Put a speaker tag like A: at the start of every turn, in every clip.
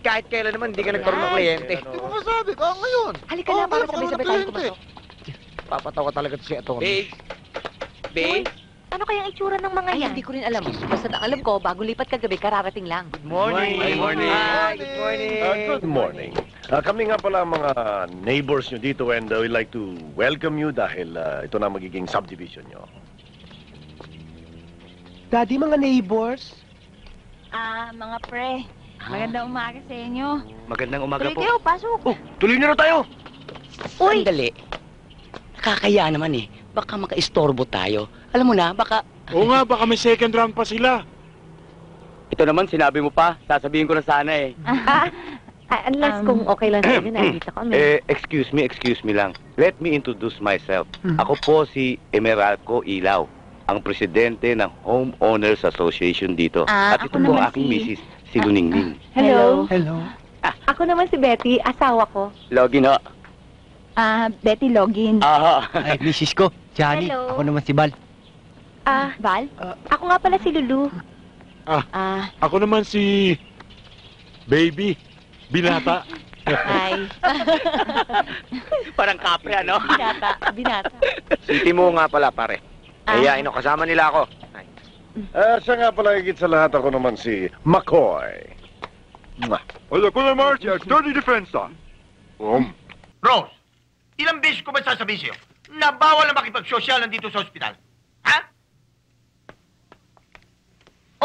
A: kahit kailan naman hindi ka nagkaroon ng kliyente.
B: Hindi mo masabi ka ngayon.
C: Halika na, para sabay-sabay tayo kumato.
A: Papatawa talaga to si Atty.
C: Uy, ano kayang itsura ng mga yan? Hindi ko rin alam. Basta ang alam ko, bago lipat kagabi, kararating lang.
A: Good morning.
D: Good morning.
A: Hi, good morning.
D: Good morning. Kami nga pala ang mga neighbors nyo dito and we'd like to welcome you dahil ito na magiging subdivision nyo.
A: Daddy, mga neighbors.
E: Mga pre. Magandang umaga sa inyo.
A: Magandang umaga
E: Tuloy
A: po.
E: kayo, pasok.
A: Oh, tuloy na tayo.
E: Uy!
F: Sandali. Nakakaya naman eh. Baka maka-istorbo tayo. Alam mo na, baka...
G: Oo nga, baka may second round pa sila.
F: Ito naman, sinabi mo pa. Sasabihin ko na sana eh.
C: Unless kung okay lang sa inyo, nakikita kami.
H: Excuse me lang. Let me introduce myself. Ako po si Emeralco Ilaw, ang presidente ng Homeowners Association dito. At ito
E: ako
H: po
E: naman
H: aking
E: si-
H: misis, si Luningning.
C: Hello.
A: Hello.
C: Ako naman si Betty, asawa ko.
F: Login ho.
E: Betty Login.
A: Ay, misis ko, Johnny.
C: Hello.
A: Ako naman si Bal.
E: Val?
C: Ako nga pala si Lulu.
G: Ako naman si... Baby. Binata.
C: Hi.
F: Parang kapre, ano?
C: Binata.
A: Si Timo nga pala, pare. Ayain o, kasama nila ako.
D: Siya nga pala higit sa lahat ako naman si McCoy. Mwah.
G: Hola, Kuya Marcia. Study defense,
I: Rose, ilang beses ko ba sasabihin sa'yo na bawal na makipag-social nandito sa ospital? Ha?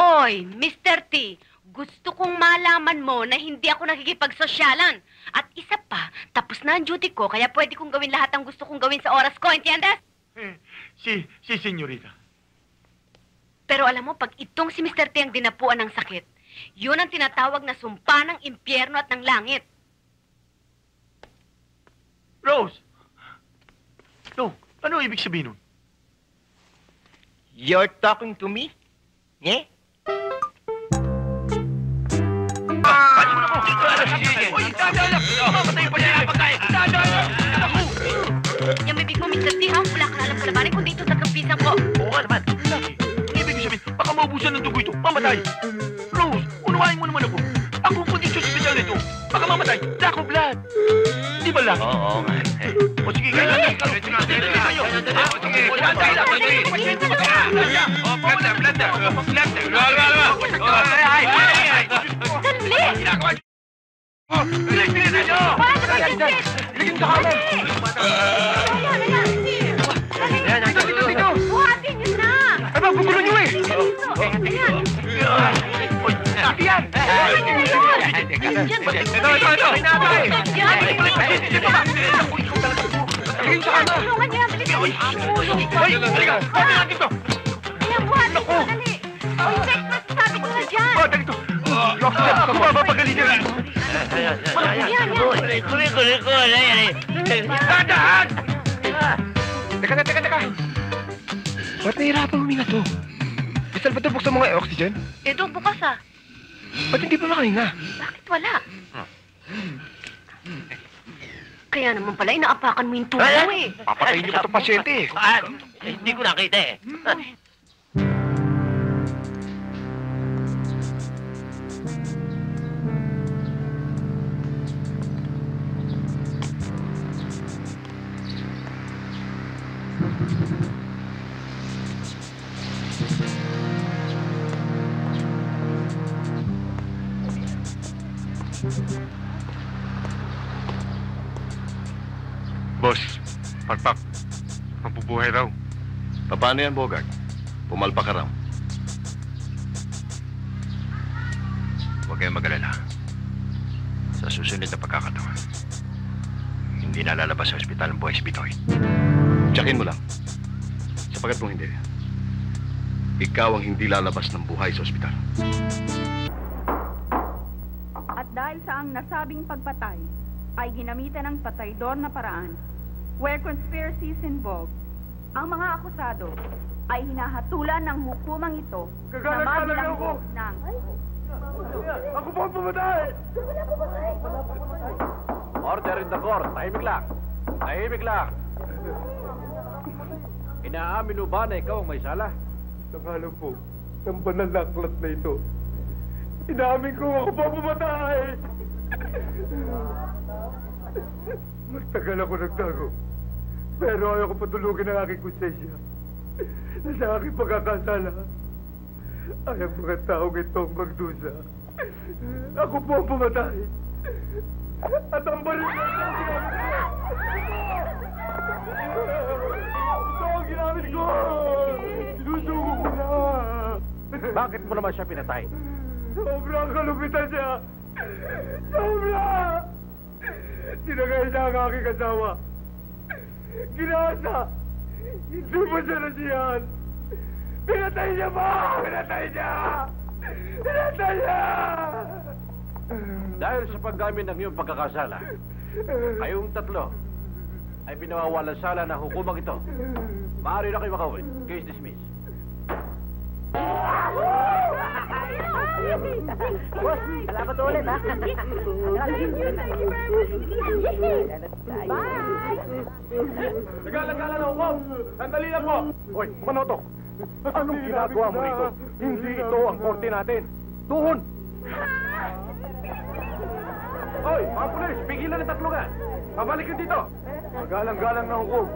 J: Oy, Mr. T, gusto kong malaman mo na hindi ako nakikipag-sosyalan. At isa pa, tapos na ang duty ko, kaya pwede kong gawin lahat ang gusto kong gawin sa oras ko, entiendes?
I: Si senyorita.
J: Pero alam mo, pag itong si Mr. T ang dinapuan ng sakit, yun ang tinatawag na sumpa ng impyerno at ng langit.
I: Rose! No, ano ibig sabihin nun?
A: You're talking to me? Eh?
I: Paano mo na ko? Uy, dadala! Mamatay pa niya ang pagkain! Dadala!
J: Yung bibig mo, Mr. T, ha? Wala ka na alam kalabanin kung dito sa kampisan ko.
I: Oo nga naman. Lagi. Ang ibig sabihin, baka maubusan ng dugo ito. Mamatay. Rose, unawain mo naman ako. Ako ang kondisyon sa ospital nito. Baka mamatay. Lack of blood. Di ba lang?
H: Oo nga.
I: O sige, kaya lang. Dito tayo. Sige. O, dadala.
J: Buhatin niyo na!
I: Aba, gugulo niyo eh! Yan!
J: Tulungan niyo yan, bilis! Ayan, buhatin niyo, dali! O, check na, sabi ko na dyan!
I: Mapapagaling niya! Dadaan! Teka. Ba't nahihirapan huminga to? Basta ba ito buksan mo nga oxygen?
J: Eh, doon bukas ah.
I: Ba't hindi pa makahinga?
J: Bakit wala? Kaya naman pala, inaapakan mo yung tubo eh.
I: Papatayin niyo pa itong pasyente eh.
F: Hindi ko nakita eh.
G: Boss, Pakpak. Mabubuhay raw.
D: Paano yan, Bogart? Pumalpa ka raw.
I: Huwag kayong mag-alala. Sa susunod na pagkakataon, hindi na lalabas sa ospital ng Boys Bitoy.
D: Tsakin mo lang. Sapagat kung hindi, ikaw ang hindi lalabas ng buhay sa ospital.
E: At dahil sa ang nasabing pagpatay ay ginamitan ng pataydor na paraan where conspiracy is involved, ang mga akusado ay hinahatulan ng hukumang ito na mabilanggo ng...
I: Ako po ang pumatay!
H: Order in the court. Tahimik lang. Tahimik lang. Inaamin mo ba na ikaw ang may sala?
G: Nakala po, ng banal na aklat na ito. Inamin ko ako pa pumatay! Matagal ako nagtago. Pero ayaw ko patulugin ang aking konsensya. Na sa aking pagkakasala ay ang mga taong itong magdusa. Ako po ang pumatay. At ang baril ko ito ang ginamit ko! Sinusuko ko na!
D: Bakit mo naman siya pinatay?
G: Sobrang kalupitan niya! Sobra! Sinagay niya ang aking asawa. Ginasa! Hindi mo siya nasiyahan! Pinatay niya ba? Pinatay niya! Pinatay niya!
D: Dahil sa paggamit ng iyong pagkakasala, kayong tatlo ay pinawawalan sala ng hukumang ito. Maaari na kayo makauwi. Case dismissed.
C: Boss, salamat ulit, ha?
E: Bye!
D: Nagala-gala na hukom! Sandali lang po! Hoy, manotok! Anong ginagawa mo rito? Hindi ito ang korte natin! Tuhon! Hoy, mga pulis! Pigilan ang tatlo nga! Pabalik kayo dito! Magalang-galang na hukom.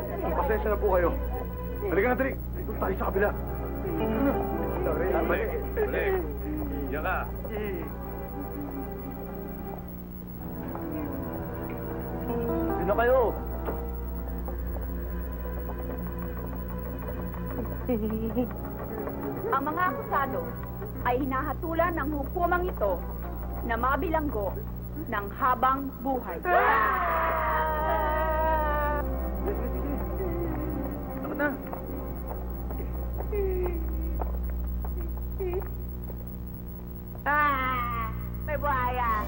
D: Pasensya na po kayo. Halika na, dali! Doon tayo sa kabila. Balik! Balik! Diyan ka! Sino kayo?
E: Ang mga akusado ay hinahatulan ng hukumang ito na mabilanggo ng habang buhay.
D: Dapat na!
E: May buhaya!